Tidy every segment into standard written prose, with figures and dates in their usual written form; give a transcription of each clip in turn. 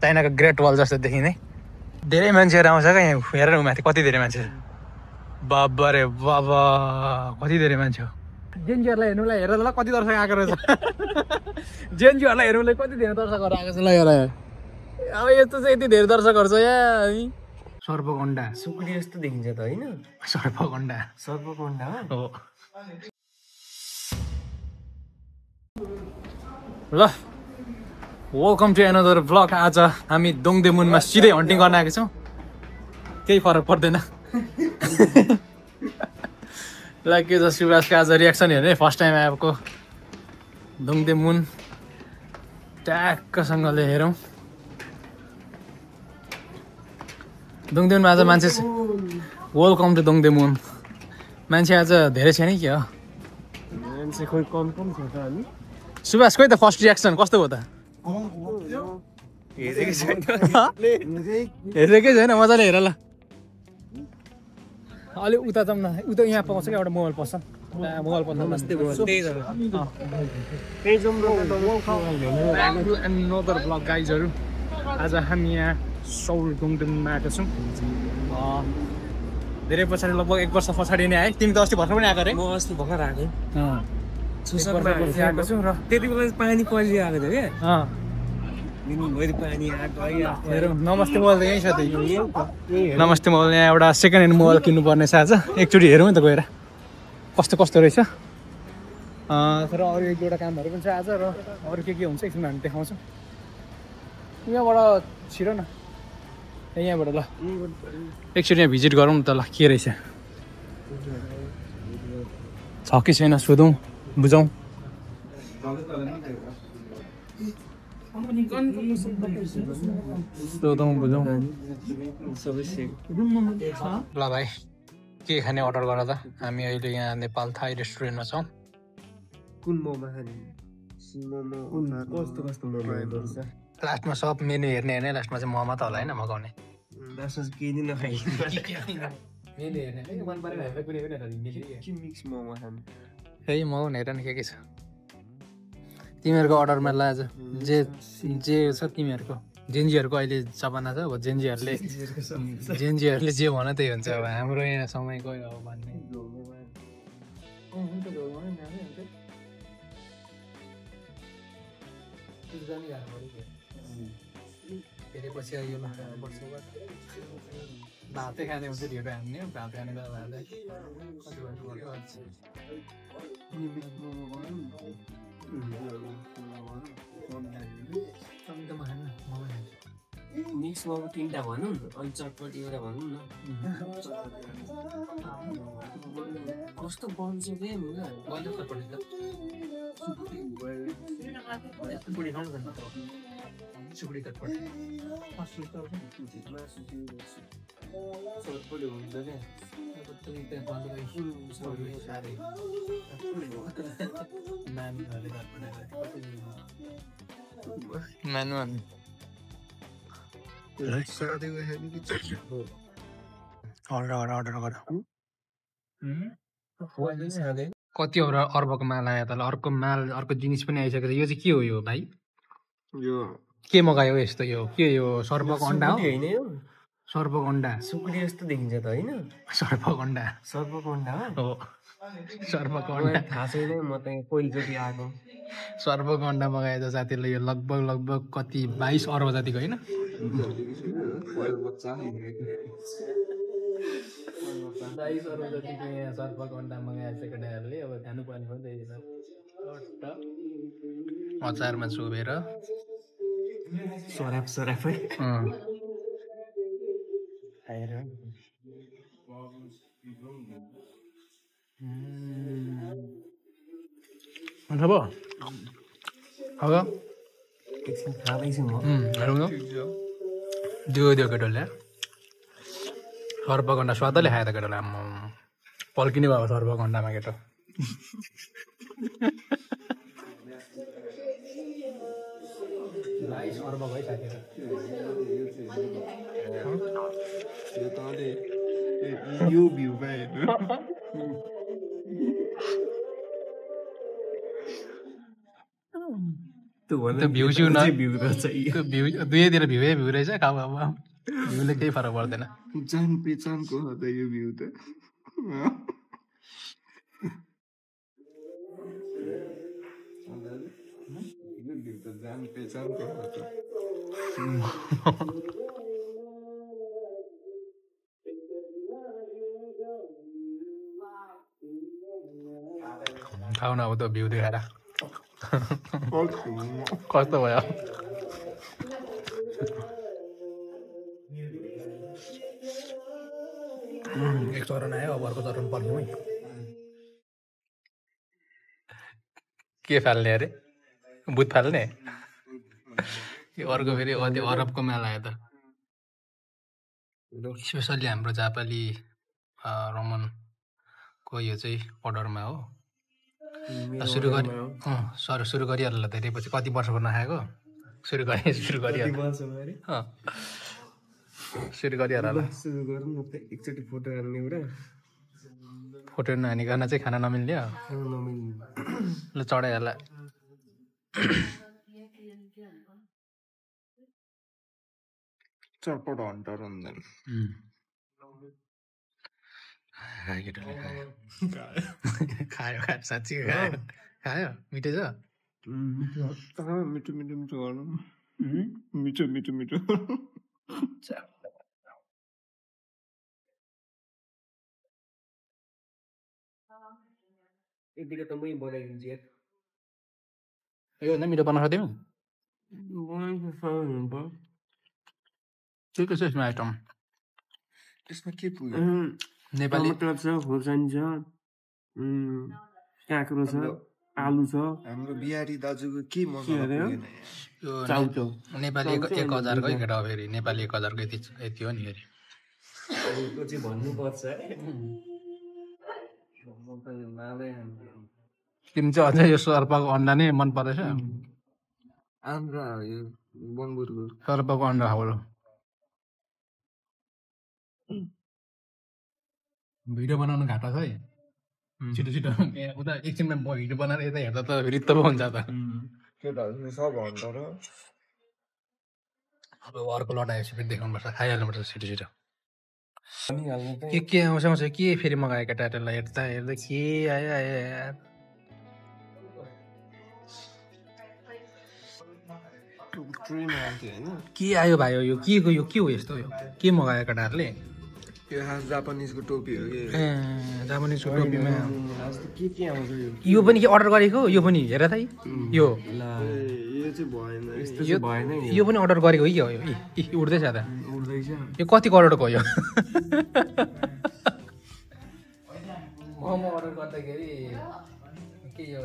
चाइनाको great wall जस्तो देखिने धेरै मान्छेहरू आउँछ क्या यहाँ हेरेर माथि कति धेरै मान्छे बाबा रे बाबा कति धेरै मान्छे हो जेनजीहरूलाई हेर्नुलाई हेरेर ल कति दर्शक आएको रहेछ जेनजीहरूलाई हेर्नुलाई कति धेरै दर्शकहरू आएको छ ल हेर अब यस्तो चाहिँ यति धेरै दर्शकहरू छ यहाँ सर्पगन्डा सुकुटी जस्तो देखिन्छ त होइन सर्पगन्डा हो ल वेलकम टु एनदर भ्लग आज हामी दोङदेमुनमा सिधै हन्टिङ गर्न आएको छौँ केही फरक पर्दैन ल के छ शिवराजको आज रियाक्सन हेर्ने फर्स्ट टाइम आएको दोङदेमुन ट्याक्कसँगले हेरौँ दोङदेमुनमा आज मान्छे वेलकम टु दोङदेमुन मान्छे आज धेरै छैन कि हो मान्छे खोइ कम छ त अनि सुभाष खोइ त फर्स्ट रियाक्सन कस्तो भयो त हेरेकै छैन मजाले हेर ल अलि उता जाउँ न उता यहाँ पाउँछ क्या एउटा मोबाइल पस्छ मोबाइल पस्छ नदर ब्लग गाइजहरू आज हामी यहाँ सौल दोङदेमुनमा आएको छौँ धेरै पछाडि लगभग 1 वर्ष पछाडि नै आएँ तिमी त अस्ति भर्खर पनि आएको अरे म अस्ति भर्खर आएको आएको छु र त्यति बेला पानी परिरहेको थियो क्या दिनभरि पानी आएको नमस्ते मोबाइल त यहीँ छ त नमस्ते मोबाइल यहाँ एउटा सेकेन्ड ह्यान्ड मोबाइल किन्नुपर्ने छ आज एकचोटि हेरौँ नि त गएर कस्तो कस्तो रहेछ तर अरू एक दुईवटा कामहरू पनि छ आज र अरू के हुन्छ एकछिन हामी देखाउँछौँ यहाँबाट छिरो न यहाँबाट ल एकचोटि यहाँ भिजिट गरौँ न त ल के रहेछ छ कि छैन सोधौँ बुझौँ सोधौँ बुझौँ ल भाइ के खाने अर्डर गर त हामी अहिले यहाँ नेपाल थाई रेस्टुरेन्टमा छौँ कुन मोमो खाने कस्तो कस्तो मोमो आइपर्छ लास्टमा सब मेनु हेर्ने हेर्ने लास्टमा चाहिँ मोमो त होला होइन मगाउने लास्टमा केही दिन नखाइ मेनु हेर्ने मन परेन कुनै पनि के मिक्स मोमो खाने है मगाउने हेर न के छ तिमीहरूको अर्डरमा ल आज जे छ तिमीहरूको जेन्जीहरूको अहिले जमाना छ अब जेन्जीहरूले जे भन त्यही हुन्छ अब हाम्रो यहाँ समय गयो अब भन्ने धेरै पछि यो भातै खाने हुन्छ ढिँडो हान्ने भात खाने बेला मिक्स मोमो 3टा भनौँ अनि चटपटी एउटा भनौँ न कस्तो बन्छ के चटपटी हुन्छ अर्डर गर कति अर्बको माल आयो त अर्को जिनिस पनि आइसकेको छ यो चाहिँ के हो यो भाइ यो के मगायो यस्तो यो के यो सर्पको अन्डा हो होइन यो सर्पको अन्डा सुकुटी जस्तो देखिन्छ त होइन सर्पको अन्डा हो सर्पको अन्डा थाहा छैन म त पहिलोचोटि आएको सर्पको अन्डा मगाए त साथीहरूले यो लगभग कति 22 अर्ब जतिको होइन 22 अर्ब जतिको यहाँ सर्पको अन्डा मगाएको छ केटाहरूले अब खानुपर्ने हो त्यही अचारमा चोबेर सराफै खाएर अन्त भयो अब एकछिन खाँदैछु म हेरौँ न दियो केटोले सर्पगन्डा स्वादले खायो त केटोले आम्म पल्किने भयो सर्पगन्डामा केटो सर्प भयो साथीहरू यो भ्यू हेर्नु त्यो भ्यू सिउ न त्यो भ्यू दुवैतिर भ्यू रहेछ खाऊ अब भ्यूले केही फरक पर्दैन जान पहिचानको हो त यो भ्यू त जान पहिचानको हो त खाऊ न अब त्यो भ्यू देखाएर कस्तो भयो एक चरण आयो अब अर्को चरण पर्ख्यौँ है के फाल्ने अरे भूत फाल्ने यो अर्को फेरि अरबको मेला आयो त स्पेसल्ली हाम्रो जापाली रमनको यो चाहिँ अर्डरमा हो सुरु गरिहाल्ला धेरै पछि कति वर्षको नखाएको सुरु गरिहाल्ला एकचोटि फोटो हाल्ने एउटा फोटो नहानिकन चाहिँ खाना नमिल्ने ल चढाइहाल्ला चटपट हन्टर हुँदैन खायो साँच्ची खायो मिठो छ मिठो गर्नु मिठो यतिको त मै बनाइदिन्छु यार योभन्दा मिठो बनाउँछ तिमी के छ यसमा आइटम त्यसमा के पुग्यो नेपाली टमाटर छ खोर्सानी छ काँक्रो छ आलु छ हाम्रो बिहारी दाजुको के मसला चाउचाउ नेपाली 1000 कै केटा हो फेरि नेपाली 1000 कै यति हो नि फेरि चाहिँ भन्नुपर्छ तिमी चाहिँ अझै यो सर्पको अन्डा नै मन परेछ आन्द्रा यो बनबुरको सर्पको अन्डा खाऊ भिडियो बनाउनु घाटा छ है छिटो उता एकछिनमा भिडियो बनाएर यता हेर्दा त रित्त पो हुन्छ त केटाहरू सब हन्ट र अब अर्को लटाएपछि फेरि देखाउनुपर्छ खाइहाल्नुपर्छ छिटो के आउँछ के फेरि मगायो केटाहरूलाई हेर्दा के आयो यार के आयो भाइ यो के हो यस्तो के मगायो केटाहरूले यो जापानिजको टोपी हो कि जापानिजको टोपीमा के आउँछ यो पनि के अर्डर गरेको यो पनि हेर त यो चाहिँ भएन यस्तो चाहिँ भएन यो पनि अर्डर गरेको है यो उड्दैछ त उड्दैछ यो कति करोडको हो यो मोमो अर्डर गर्दाखेरि के यो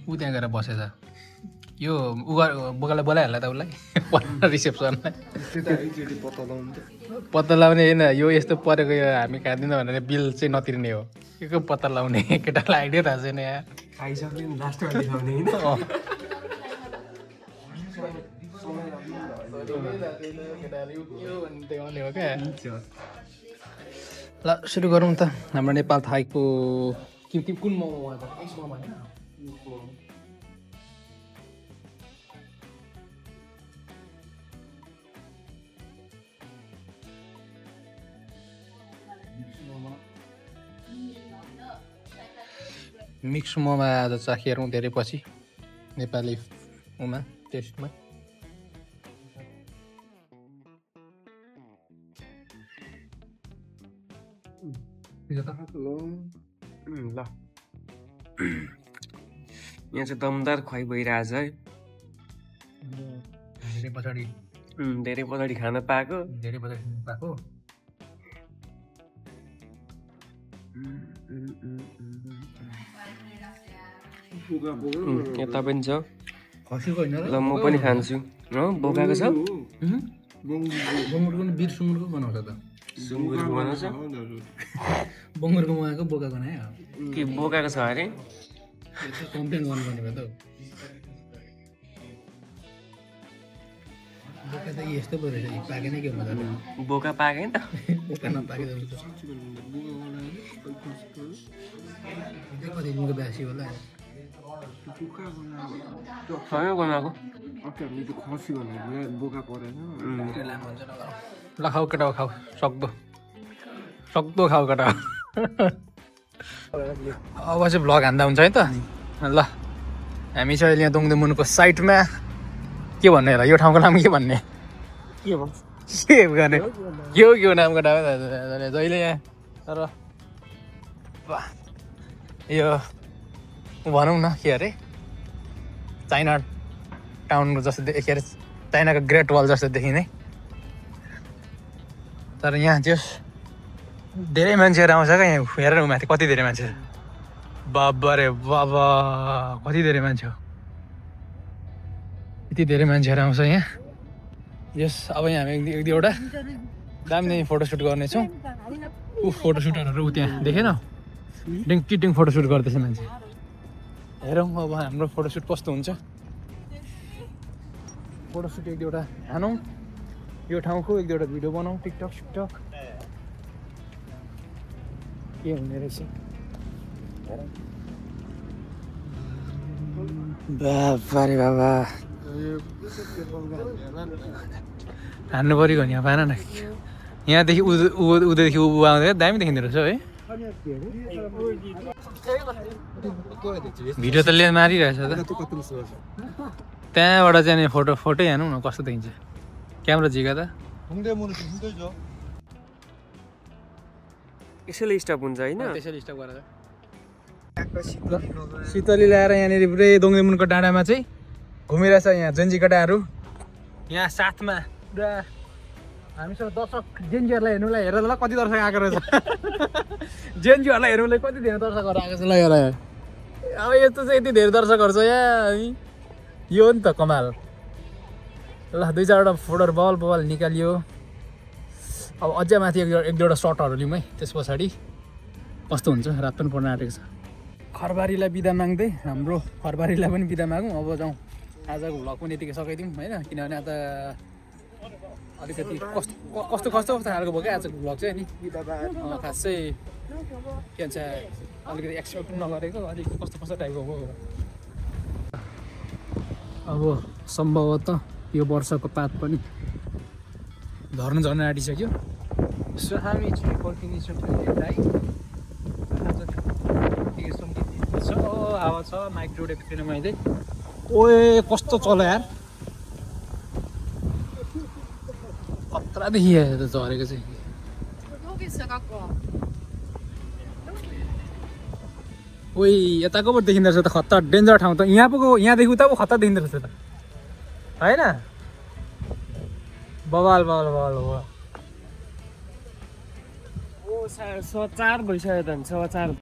ऊ त्यहाँ गएर बसेछ यो बोकालाई बोलाइहाल्ला त उसलाई रिसेप्सनलाई पत्ता लाउने होइन यो यस्तो परेको यो हामी खाँदिनँ भनेर बिल चाहिँ नतिर्ने हो के पत्ता लाउने केटालाई आइडिया थाहा छैन यहाँ खाइसक्ने लास्टमा देखाउने होइन ल सुरु गरौँ त हाम्रो नेपाल थाईको कुन मोमो मिक्स मोमो आज चाखिहेरौँ धेरै पछि नेपाली उमा टेस्टमा ल यहाँ चाहिँ दमदार खुवाइ भइरहेछ है धेरै पछाडि खान पाएको यता पनि छ ल म पनि खान्छु बोकाको छ बङ्गुरको बिर सुँगुरको बनाउँछ त सुँगुरको बनाउँछ बङ्गुरको मगाएको बोकाको नै के बोकाको छ अरे कम्प्लेन गर्नुपर्ने भयो त बोका त यस्तो पो रहेछ पाकेन के मजा बोका पाकेन बोका नपाके कति दिनको ब्यासी होला सँगै बनाएको खसी भनेको बोका परेन ल खाऊ केटा खाऊ सक्दो खाऊ केटा अब चाहिँ भ्लग हान्दा हुन्छ है त ल हामी चाहिँ अहिले यहाँ दोङदे मुनको साइटमा के भन्ने होला यो ठाउँको नाम के भन्ने के भन्छ के गर्ने के नामको ठाउँ जहिले यहाँ तर यो भनौँ न के अरे चाइना टाउनको जस्तो के अरे चाइनाको ग्रेट वाल जस्तो देखिने तर यहाँ चाहिँ धेरै मान्छेहरू आउँछ क्या यहाँ हेरेर माथि कति धेरै मान्छे बाबा रे बाबा कति धेरै मान्छे हो यति धेरै मान्छेहरू आउँछ यहाँ यस अब यहाँ हामी एक दुईवटा दामी फोटोसुट गर्नेछौँ फोटोसुटहरू ऊ त्यहाँ देखेन डिङ फोटोसुट गर्दैछ मान्छे हेरौँ अब हाम्रो फोटोसुट कस्तो हुन्छ फोटोसुट एक दुईवटा हानौँ यो ठाउँको एक दुईवटा भिडियो बनाऊँ टिकटक सिकटक के हुने रहेछ बाबा रे बाबा हान्नु पऱ्यो भने यहाँ पाएन न यहाँदेखि उदेखि ऊ आउँदै दामी देखिँदो रहेछ है भिडियो त ले मारिरहेछ त त्यहाँबाट चाहिँ फोटै हानौँ न कस्तो देखिन्छ क्यामेरा झिका त यसैले स्टप हुन्छ होइन त्यसैले स्टप गरेर शीतली ल्याएर यहाँनिर पुरै दोङदे मुनको डाँडामा चाहिँ घुमिरहेछ यहाँ जेन्जी केटाहरू यहाँ साथमा पुरा हामीसँग दर्शक जेन्जीहरूलाई हेर्नुलाई हेर ल कति दर्शक आएको रहेछ जेन्जीहरूलाई हेर्नुलाई कति धेरै दर्शकहरू आएको छ ल हेर अब यस्तो चाहिँ यति धेरै दर्शकहरू छ यहाँ यो हो नि त कमाल ल दुई चारवटा फोटोहरू बल निकालियो अब अझै माथि एक दुईवटा सर्टहरू लिउँ है त्यस पछाडि कस्तो हुन्छ रात पनि पर्न आँटेको छ खरबारीलाई बिदा माग्दै हाम्रो खरबारीलाई पनि बिदा मागौँ अब जाउँ आजको भ्लग पनि यतिकै सकाइदिउँ होइन किनभने अब अलिकति कस्तो खालको भयो क्या आजको भ्लग चाहिँ नि खास चाहिँ के भन्छ अलिकति एक्सपेक्ट पनि नगरेको अलिक कस्तो टाइपको भयो अब सम्भवतः यो वर्षको पात पनि झर्न आँटिसक्यो सो हामी चाहिँ फर्किनेछौँ हावा छ माइक जोडेको थिएन मैले ओए कस्तो चल्यो यार खतरा देखियो त झरेको चाहिँ ओइ यताको पो देखिँदो रहेछ त खतरा डेन्जर ठाउँ त यहाँदेखि उता पो खतरा देखिँदो रहेछ त होइन बवाल ओ 4 भइसक्यो त 4